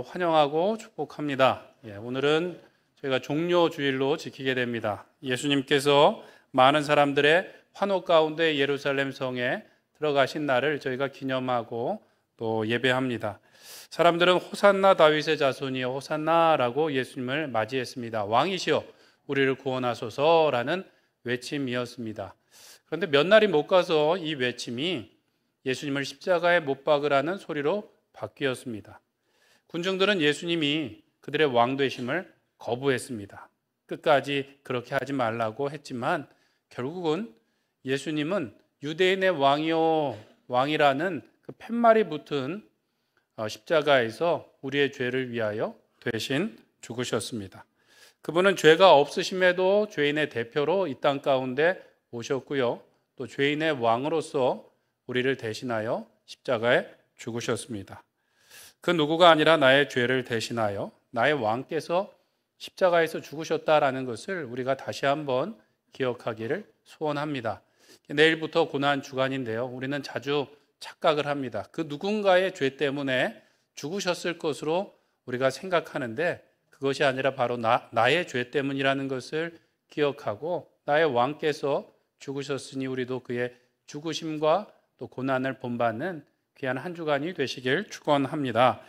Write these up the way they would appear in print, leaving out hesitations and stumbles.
환영하고 축복합니다. 오늘은 저희가 종료주일로 지키게 됩니다. 예수님께서 많은 사람들의 환호 가운데 예루살렘 성에 들어가신 날을 저희가 기념하고 또 예배합니다. 사람들은 호산나 다윗의 자손이여 호산나라고 예수님을 맞이했습니다. 왕이시여 우리를 구원하소서라는 외침이었습니다. 그런데 몇 날이 못 가서 이 외침이 예수님을 십자가에 못 박으라는 소리로 바뀌었습니다. 군중들은 예수님이 그들의 왕 되심을 거부했습니다. 끝까지 그렇게 하지 말라고 했지만 결국은 예수님은 유대인의 왕이라는 그 팻말이 붙은 십자가에서 우리의 죄를 위하여 대신 죽으셨습니다. 그분은 죄가 없으심에도 죄인의 대표로 이 땅 가운데 오셨고요. 또 죄인의 왕으로서 우리를 대신하여 십자가에 죽으셨습니다. 그 누구가 아니라 나의 죄를 대신하여 나의 왕께서 십자가에서 죽으셨다라는 것을 우리가 다시 한번 기억하기를 소원합니다. 내일부터 고난 주간인데요. 우리는 자주 착각을 합니다. 그 누군가의 죄 때문에 죽으셨을 것으로 우리가 생각하는데 그것이 아니라 바로 나의 죄 때문이라는 것을 기억하고 나의 왕께서 죽으셨으니 우리도 그의 죽으심과 또 고난을 본받는 귀한 한 주간이 되시길 축원합니다.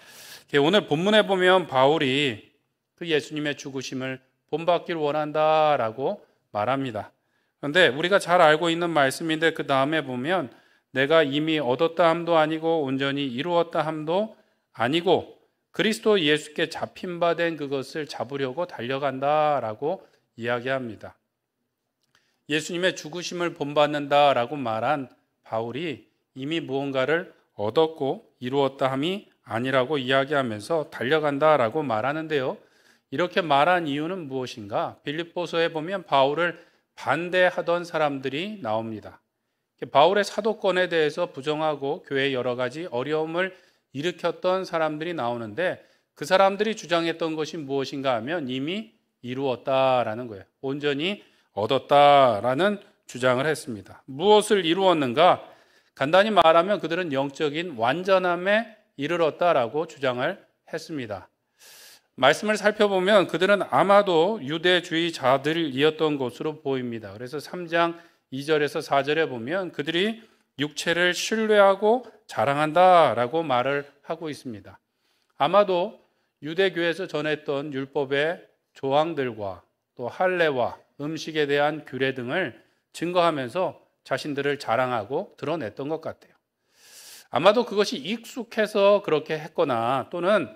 오늘 본문에 보면 바울이 그 예수님의 죽으심을 본받길 원한다라고 말합니다. 그런데 우리가 잘 알고 있는 말씀인데 그 다음에 보면 내가 이미 얻었다 함도 아니고 온전히 이루었다 함도 아니고 그리스도 예수께 잡힌 바 된 그것을 잡으려고 달려간다라고 이야기합니다. 예수님의 죽으심을 본받는다라고 말한 바울이 이미 무언가를 얻었고 이루었다 함이 아니라고 이야기하면서 달려간다라고 말하는데요. 이렇게 말한 이유는 무엇인가? 빌립보서에 보면 바울을 반대하던 사람들이 나옵니다. 바울의 사도권에 대해서 부정하고 교회에 여러 가지 어려움을 일으켰던 사람들이 나오는데 그 사람들이 주장했던 것이 무엇인가 하면 이미 이루었다라는 거예요. 온전히 얻었다라는 주장을 했습니다. 무엇을 이루었는가? 간단히 말하면 그들은 영적인 완전함에 이르렀다라고 주장을 했습니다. 말씀을 살펴보면 그들은 아마도 유대주의자들이었던 것으로 보입니다. 그래서 3장 2절에서 4절에 보면 그들이 육체를 신뢰하고 자랑한다라고 말을 하고 있습니다. 아마도 유대교에서 전했던 율법의 조항들과 또 할례와 음식에 대한 규례 등을 증거하면서 자신들을 자랑하고 드러냈던 것 같아요. 아마도 그것이 익숙해서 그렇게 했거나 또는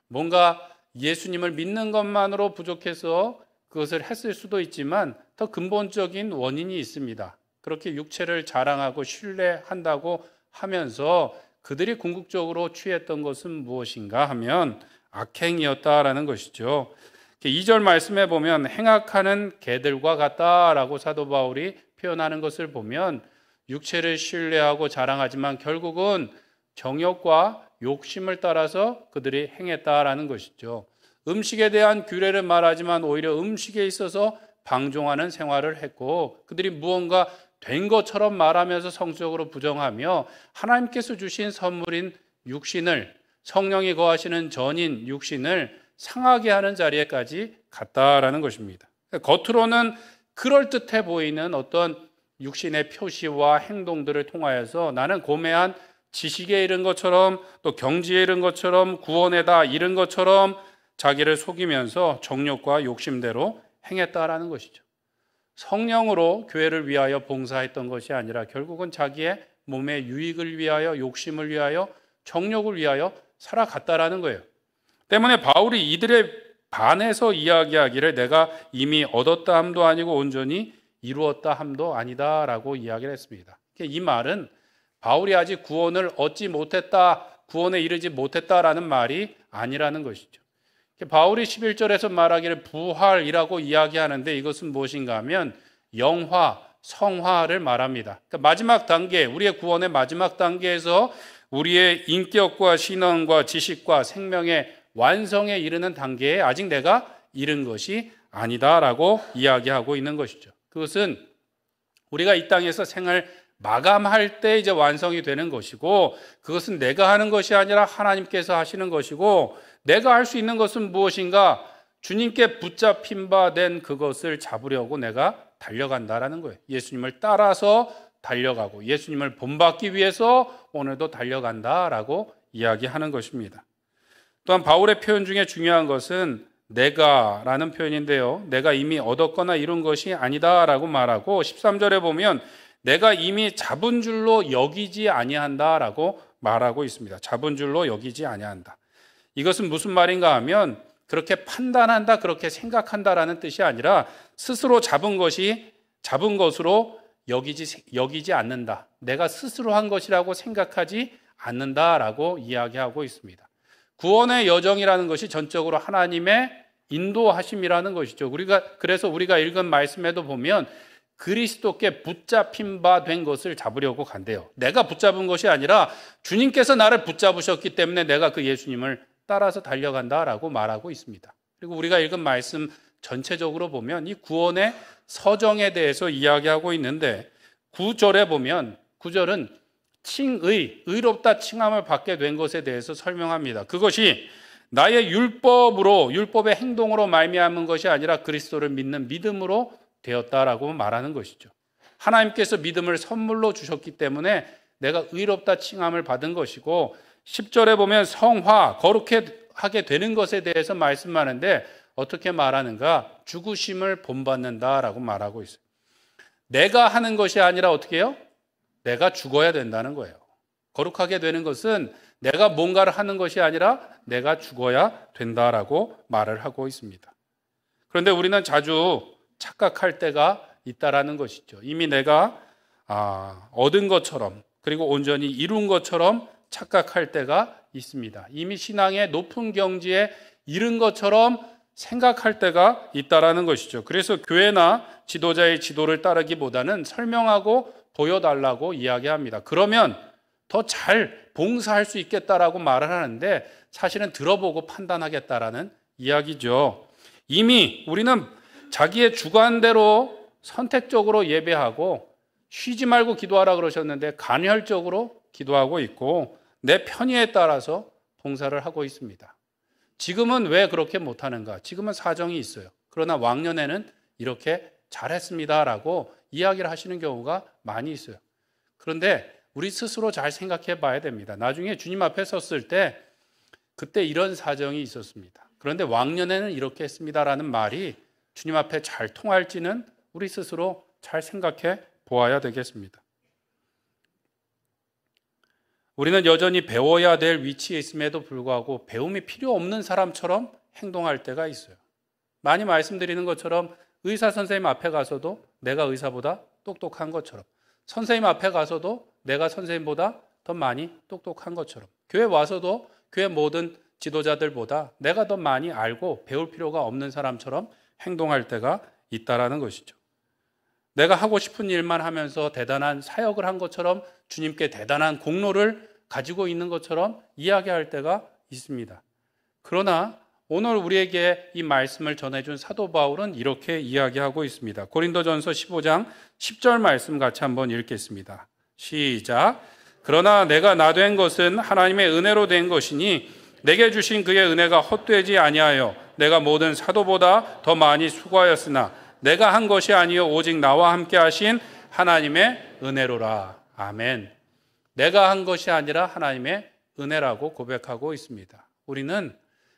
뭔가 예수님을 믿는 것만으로 부족해서 그것을 했을 수도 있지만 더 근본적인 원인이 있습니다. 그렇게 육체를 자랑하고 신뢰한다고 하면서 그들이 궁극적으로 취했던 것은 무엇인가 하면 악행이었다라는 것이죠. 2절 말씀에 보면 행악하는 개들과 같다라고 사도 바울이 표현하는 것을 보면 육체를 신뢰하고 자랑하지만 결국은 정욕과 욕심을 따라서 그들이 행했다라는 것이죠. 음식에 대한 규례를 말하지만 오히려 음식에 있어서 방종하는 생활을 했고 그들이 무언가 된 것처럼 말하면서 성적으로 부정하며 하나님께서 주신 선물인 육신을 성령이 거하시는 전인 육신을 상하게 하는 자리에까지 갔다라는 것입니다. 겉으로는 그럴듯해 보이는 어떤 육신의 표시와 행동들을 통하여서 나는 고매한 지식에 이른 것처럼 또 경지에 이른 것처럼 구원에다 이른 것처럼 자기를 속이면서 정욕과 욕심대로 행했다라는 것이죠. 성령으로 교회를 위하여 봉사했던 것이 아니라 결국은 자기의 몸의 유익을 위하여 욕심을 위하여 정욕을 위하여 살아갔다라는 거예요. 때문에 바울이 이들에 반해서 이야기하기를 내가 이미 얻었다 함도 아니고 온전히 이루었다 함도 아니다라고 이야기를 했습니다. 이 말은 바울이 아직 구원을 얻지 못했다, 구원에 이르지 못했다라는 말이 아니라는 것이죠. 바울이 11절에서 말하기를 부활이라고 이야기하는데 이것은 무엇인가 하면 영화, 성화를 말합니다. 그러니까 마지막 단계, 우리의 구원의 마지막 단계에서 우리의 인격과 신앙과 지식과 생명의 완성에 이르는 단계에 아직 내가 이른 것이 아니다라고 이야기하고 있는 것이죠. 그것은 우리가 이 땅에서 생을 마감할 때 이제 완성이 되는 것이고 그것은 내가 하는 것이 아니라 하나님께서 하시는 것이고 내가 할 수 있는 것은 무엇인가? 주님께 붙잡힌 바 된 그것을 잡으려고 내가 달려간다라는 거예요. 예수님을 따라서 달려가고 예수님을 본받기 위해서 오늘도 달려간다라고 이야기하는 것입니다. 또한 바울의 표현 중에 중요한 것은 내가라는 표현인데요. 내가 이미 얻었거나 이룬 것이 아니다라고 말하고 13절에 보면 내가 이미 잡은 줄로 여기지 아니한다라고 말하고 있습니다. 잡은 줄로 여기지 아니한다. 이것은 무슨 말인가 하면 그렇게 판단한다, 그렇게 생각한다라는 뜻이 아니라 스스로 잡은 것으로 여기지 않는다. 내가 스스로 한 것이라고 생각하지 않는다라고 이야기하고 있습니다. 구원의 여정이라는 것이 전적으로 하나님의 인도하심이라는 것이죠. 그래서 우리가 읽은 말씀에도 보면 그리스도께 붙잡힌 바 된 것을 잡으려고 간대요. 내가 붙잡은 것이 아니라 주님께서 나를 붙잡으셨기 때문에 내가 그 예수님을 따라서 달려간다라고 말하고 있습니다. 그리고 우리가 읽은 말씀 전체적으로 보면 이 구원의 서정에 대해서 이야기하고 있는데 9절에 보면 9절은 의롭다 칭함을 받게 된 것에 대해서 설명합니다. 그것이 나의 율법의 행동으로 말미암은 것이 아니라 그리스도를 믿는 믿음으로 되었다라고 말하는 것이죠. 하나님께서 믿음을 선물로 주셨기 때문에 내가 의롭다 칭함을 받은 것이고 10절에 보면 성화, 거룩해 하게 되는 것에 대해서 말씀하는데 어떻게 말하는가? 죽으심을 본받는다라고 말하고 있어요. 내가 하는 것이 아니라 어떻게 해요? 내가 죽어야 된다는 거예요. 거룩하게 되는 것은 내가 뭔가를 하는 것이 아니라 내가 죽어야 된다라고 말을 하고 있습니다. 그런데 우리는 자주 착각할 때가 있다라는 것이죠. 이미 내가 얻은 것처럼 그리고 온전히 이룬 것처럼 착각할 때가 있습니다. 이미 신앙의 높은 경지에 이른 것처럼 생각할 때가 있다라는 것이죠. 그래서 교회나 지도자의 지도를 따르기보다는 설명하고 보여달라고 이야기합니다. 그러면 더 잘 봉사할 수 있겠다라고 말을 하는데 사실은 들어보고 판단하겠다라는 이야기죠. 이미 우리는 자기의 주관대로 선택적으로 예배하고 쉬지 말고 기도하라 그러셨는데 간헐적으로 기도하고 있고 내 편의에 따라서 봉사를 하고 있습니다. 지금은 왜 그렇게 못하는가? 지금은 사정이 있어요. 그러나 왕년에는 이렇게 잘했습니다라고 이야기를 하시는 경우가 많이 있어요. 그런데 우리 스스로 잘 생각해 봐야 됩니다. 나중에 주님 앞에 섰을 때 그때 이런 사정이 있었습니다. 그런데 왕년에는 이렇게 했습니다라는 말이 주님 앞에 잘 통할지는 우리 스스로 잘 생각해 보아야 되겠습니다. 우리는 여전히 배워야 될 위치에 있음에도 불구하고 배움이 필요 없는 사람처럼 행동할 때가 있어요. 많이 말씀드리는 것처럼 의사 선생님 앞에 가서도 내가 의사보다 똑똑한 것처럼, 선생님 앞에 가서도 내가 선생님보다 더 많이 똑똑한 것처럼, 교회 와서도 교회 모든 지도자들보다 내가 더 많이 알고 배울 필요가 없는 사람처럼 행동할 때가 있다라는 것이죠. 내가 하고 싶은 일만 하면서 대단한 사역을 한 것처럼 주님께 대단한 공로를 가지고 있는 것처럼 이야기할 때가 있습니다. 그러나 오늘 우리에게 이 말씀을 전해준 사도 바울은 이렇게 이야기하고 있습니다. 고린도전서 15장 10절 말씀 같이 한번 읽겠습니다. 시작. 그러나 내가 나 된 것은 하나님의 은혜로 된 것이니 내게 주신 그의 은혜가 헛되지 아니하여 내가 모든 사도보다 더 많이 수고하였으나 내가 한 것이 아니요 오직 나와 함께 하신 하나님의 은혜로라. 아멘. 내가 한 것이 아니라 하나님의 은혜라고 고백하고 있습니다. 우리는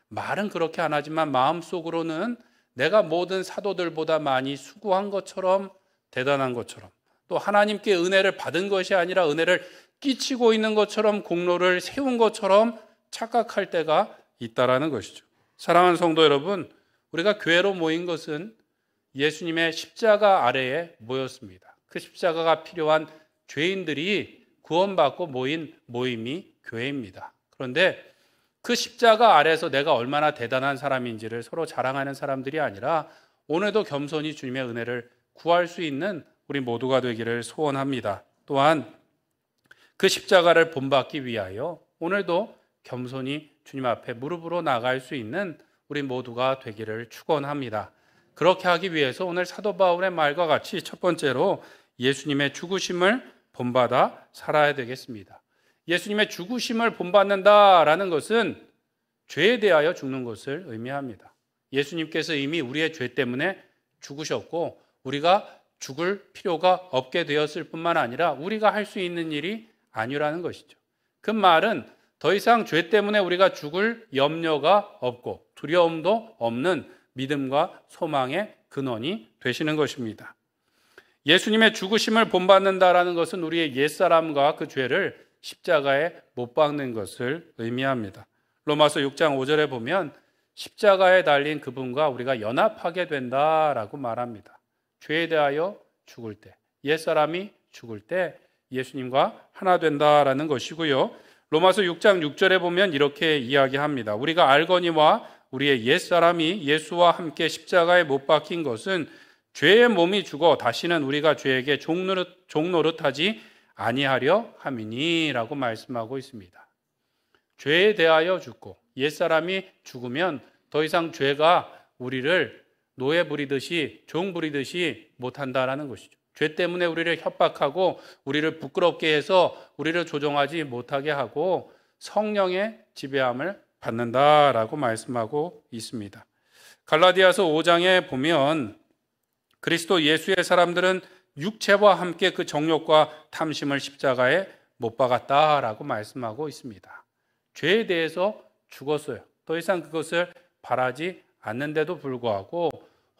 말은 그렇게 안 하지만 마음속으로는 내가 모든 사도들보다 많이 수고한 것처럼 대단한 것처럼 또 하나님께 은혜를 받은 것이 아니라 은혜를 끼치고 있는 것처럼 공로를 세운 것처럼 착각할 때가 있다라는 것이죠. 사랑하는 성도 여러분, 우리가 교회로 모인 것은 예수님의 십자가 아래에 모였습니다. 그 십자가가 필요한 죄인들이 구원받고 모인 모임이 교회입니다. 그런데 그 십자가 아래에서 내가 얼마나 대단한 사람인지를 서로 자랑하는 사람들이 아니라 오늘도 겸손히 주님의 은혜를 구할 수 있는 우리 모두가 되기를 소원합니다. 또한 그 십자가를 본받기 위하여 오늘도 겸손히 주님 앞에 무릎으로 나갈 수 있는 우리 모두가 되기를 축원합니다. 그렇게 하기 위해서 오늘 사도 바울의 말과 같이 첫 번째로 예수님의 죽으심을 본받아 살아야 되겠습니다. 예수님의 죽으심을 본받는다라는 것은 죄에 대하여 죽는 것을 의미합니다. 예수님께서 이미 우리의 죄 때문에 죽으셨고 우리가 죽을 필요가 없게 되었을 뿐만 아니라 우리가 할 수 있는 일이 아니라는 것이죠. 그 말은 더 이상 죄 때문에 우리가 죽을 염려가 없고 두려움도 없는 믿음과 소망의 근원이 되시는 것입니다. 예수님의 죽으심을 본받는다라는 것은 우리의 옛사람과 그 죄를 십자가에 못 박는 것을 의미합니다. 로마서 6장 5절에 보면 십자가에 달린 그분과 우리가 연합하게 된다라고 말합니다. 죄에 대하여 죽을 때, 옛사람이 죽을 때 예수님과 하나 된다라는 것이고요. 로마서 6장 6절에 보면 이렇게 이야기합니다. 우리가 알거니와 우리의 옛사람이 예수와 함께 십자가에 못 박힌 것은 죄의 몸이 죽어 다시는 우리가 죄에게 종노릇하지 아니하려 함이니라고 말씀하고 있습니다. 죄에 대하여 죽고 옛사람이 죽으면 더 이상 죄가 우리를 노예 부리듯이 종 부리듯이 못한다라는 것이죠. 죄 때문에 우리를 협박하고 우리를 부끄럽게 해서 우리를 조종하지 못하게 하고 성령의 지배함을 받는다라고 말씀하고 있습니다. 갈라디아서 5장에 보면 그리스도 예수의 사람들은 육체와 함께 그 정욕과 탐심을 십자가에 못 박았다라고 말씀하고 있습니다. 죄에 대해서 죽었어요. 더 이상 그것을 바라지 않는데도 불구하고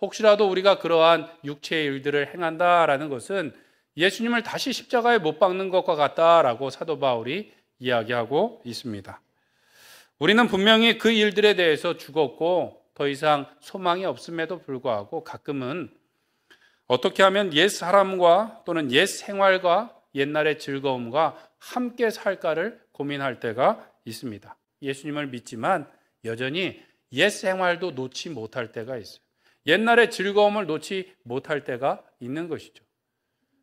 혹시라도 우리가 그러한 육체의 일들을 행한다라는 것은 예수님을 다시 십자가에 못 박는 것과 같다라고 사도 바울이 이야기하고 있습니다. 우리는 분명히 그 일들에 대해서 죽었고 더 이상 소망이 없음에도 불구하고 가끔은 어떻게 하면 옛 사람과 또는 옛 생활과 옛날의 즐거움과 함께 살까를 고민할 때가 있습니다. 예수님을 믿지만 여전히 옛 생활도 놓지 못할 때가 있어요. 옛날의 즐거움을 놓지 못할 때가 있는 것이죠.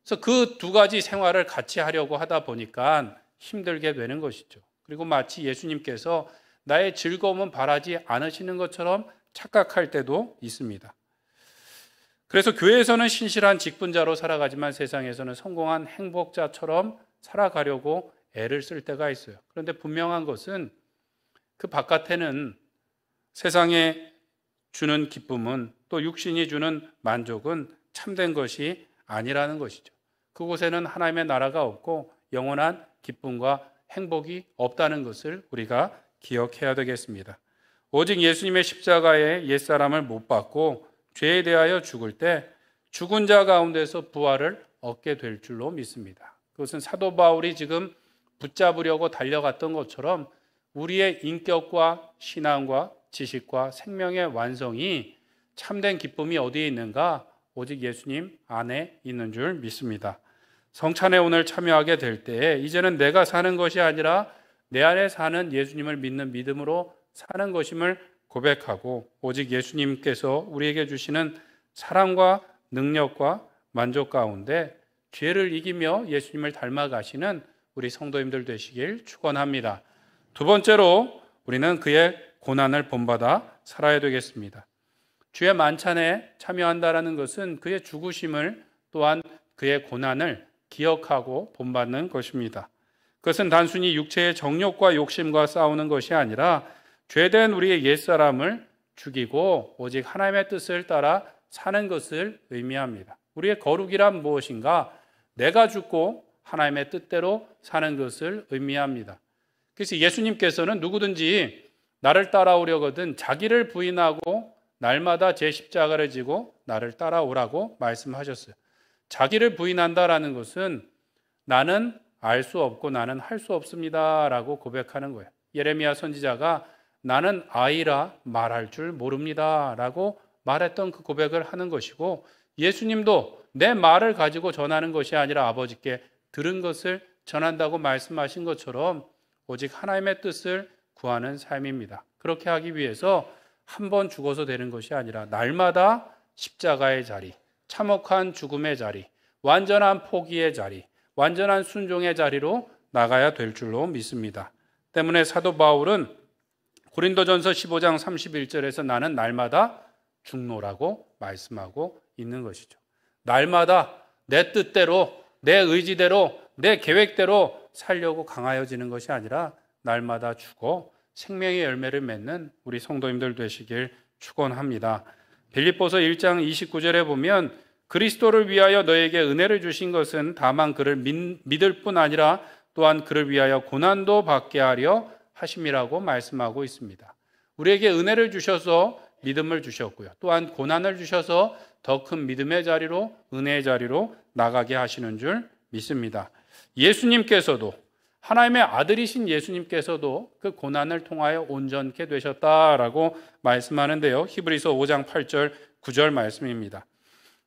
그래서 그 두 가지 생활을 같이 하려고 하다 보니까 힘들게 되는 것이죠. 그리고 마치 예수님께서 나의 즐거움은 바라지 않으시는 것처럼 착각할 때도 있습니다. 그래서 교회에서는 신실한 직분자로 살아가지만 세상에서는 성공한 행복자처럼 살아가려고 애를 쓸 때가 있어요. 그런데 분명한 것은 그 바깥에는 세상에 주는 기쁨은 또 육신이 주는 만족은 참된 것이 아니라는 것이죠. 그곳에는 하나님의 나라가 없고 영원한 기쁨과 행복이 없다는 것을 우리가 기억해야 되겠습니다. 오직 예수님의 십자가에 옛사람을 못 박고 죄에 대하여 죽을 때 죽은 자 가운데서 부활을 얻게 될 줄로 믿습니다. 그것은 사도 바울이 지금 붙잡으려고 달려갔던 것처럼 우리의 인격과 신앙과 지식과 생명의 완성이 참된 기쁨이 어디에 있는가? 오직 예수님 안에 있는 줄 믿습니다. 성찬에 오늘 참여하게 될 때 이제는 내가 사는 것이 아니라 내 안에 사는 예수님을 믿는 믿음으로 사는 것임을 고백하고 오직 예수님께서 우리에게 주시는 사랑과 능력과 만족 가운데 죄를 이기며 예수님을 닮아가시는 우리 성도님들 되시길 축원합니다. 두 번째로 우리는 그의 고난을 본받아 살아야 되겠습니다. 주의 만찬에 참여한다라는 것은 그의 죽으심을 또한 그의 고난을 기억하고 본받는 것입니다. 그것은 단순히 육체의 정욕과 욕심과 싸우는 것이 아니라 죄된 우리의 옛사람을 죽이고 오직 하나님의 뜻을 따라 사는 것을 의미합니다. 우리의 거룩이란 무엇인가? 내가 죽고 하나님의 뜻대로 사는 것을 의미합니다. 그래서 예수님께서는 누구든지 나를 따라오려거든 자기를 부인하고 날마다 제 십자가를 지고 나를 따라오라고 말씀하셨어요. 자기를 부인한다라는 것은 나는 알 수 없고 나는 할 수 없습니다라고 고백하는 거예요. 예레미야 선지자가 나는 아이라 말할 줄 모릅니다라고 말했던 그 고백을 하는 것이고 예수님도 내 말을 가지고 전하는 것이 아니라 아버지께 들은 것을 전한다고 말씀하신 것처럼 오직 하나님의 뜻을 구하는 삶입니다. 그렇게 하기 위해서 한 번 죽어서 되는 것이 아니라 날마다 십자가의 자리, 참혹한 죽음의 자리, 완전한 포기의 자리, 완전한 순종의 자리로 나가야 될 줄로 믿습니다. 때문에 사도 바울은 고린도전서 15장 31절에서 나는 날마다 죽노라고 말씀하고 있는 것이죠. 날마다 내 뜻대로, 내 의지대로, 내 계획대로 살려고 강하여지는 것이 아니라 날마다 죽어 생명의 열매를 맺는 우리 성도님들 되시길 축원합니다. 빌립보서 1장 29절에 보면 그리스도를 위하여 너에게 은혜를 주신 것은 다만 그를 믿을 뿐 아니라 또한 그를 위하여 고난도 받게 하려 하심이라고 말씀하고 있습니다. 우리에게 은혜를 주셔서 믿음을 주셨고요. 또한 고난을 주셔서 더 큰 믿음의 자리로, 은혜의 자리로 나가게 하시는 줄 믿습니다. 예수님께서도, 하나님의 아들이신 예수님께서도 그 고난을 통하여 온전케 되셨다라고 말씀하는데요. 히브리서 5장 8절 9절 말씀입니다.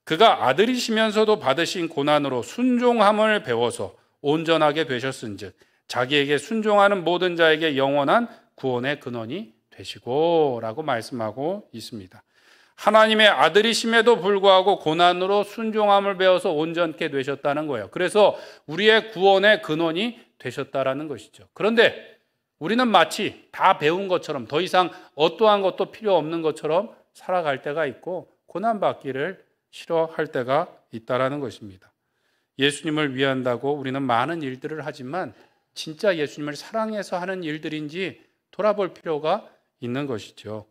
그가 아들이시면서도 받으신 고난으로 순종함을 배워서 온전하게 되셨은즉 자기에게 순종하는 모든 자에게 영원한 구원의 근원이 되시고 라고 말씀하고 있습니다. 하나님의 아들이심에도 불구하고 고난으로 순종함을 배워서 온전케 되셨다는 거예요. 그래서 우리의 구원의 근원이 되셨다라는 것이죠. 그런데 우리는 마치 다 배운 것처럼 더 이상 어떠한 것도 필요 없는 것처럼 살아갈 때가 있고 고난받기를 싫어할 때가 있다라는 것입니다. 예수님을 위한다고 우리는 많은 일들을 하지만 진짜 예수님을 사랑해서 하는 일들인지 돌아볼 필요가 있는 것이죠.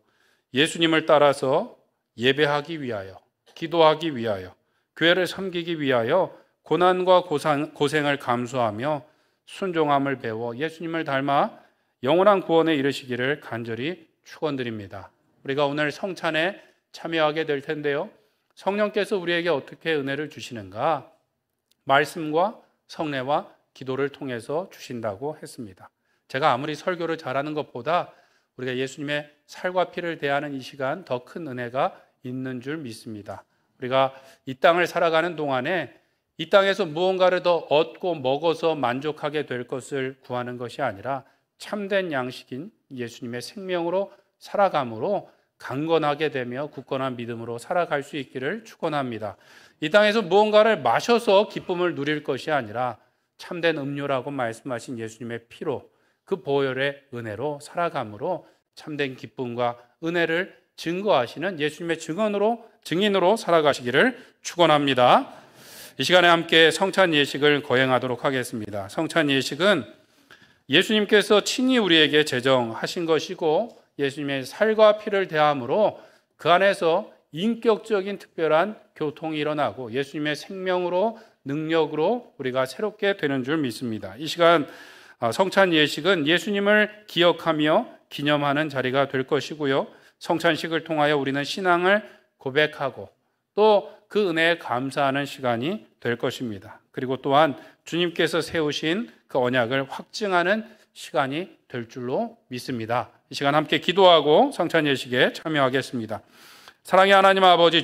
예수님을 따라서 예배하기 위하여, 기도하기 위하여, 교회를 섬기기 위하여 고난과 고생을 감수하며 순종함을 배워 예수님을 닮아 영원한 구원에 이르시기를 간절히 축원드립니다. 우리가 오늘 성찬에 참여하게 될 텐데요. 성령께서 우리에게 어떻게 은혜를 주시는가? 말씀과 성례와 기도를 통해서 주신다고 했습니다. 제가 아무리 설교를 잘하는 것보다 우리가 예수님의 살과 피를 대하는 이 시간 더 큰 은혜가 있는 줄 믿습니다. 우리가 이 땅을 살아가는 동안에 이 땅에서 무언가를 더 얻고 먹어서 만족하게 될 것을 구하는 것이 아니라 참된 양식인 예수님의 생명으로 살아감으로 강건하게 되며 굳건한 믿음으로 살아갈 수 있기를 축원합니다. 이 땅에서 무언가를 마셔서 기쁨을 누릴 것이 아니라 참된 음료라고 말씀하신 예수님의 피로 그 보혈의 은혜로 살아감으로 참된 기쁨과 은혜를 증거하시는 예수님의 증인으로 살아가시기를 축원합니다. 이 시간에 함께 성찬 예식을 거행하도록 하겠습니다. 성찬 예식은 예수님께서 친히 우리에게 제정하신 것이고 예수님의 살과 피를 대함으로 그 안에서 인격적인 특별한 교통이 일어나고 예수님의 생명으로 능력으로 우리가 새롭게 되는 줄 믿습니다. 이 시간 성찬 예식은 예수님을 기억하며 기념하는 자리가 될 것이고요. 성찬식을 통하여 우리는 신앙을 고백하고 또 그 은혜에 감사하는 시간이 될 것입니다. 그리고 또한 주님께서 세우신 그 언약을 확증하는 시간이 될 줄로 믿습니다. 이 시간 함께 기도하고 성찬 예식에 참여하겠습니다. 사랑의 하나님 아버지,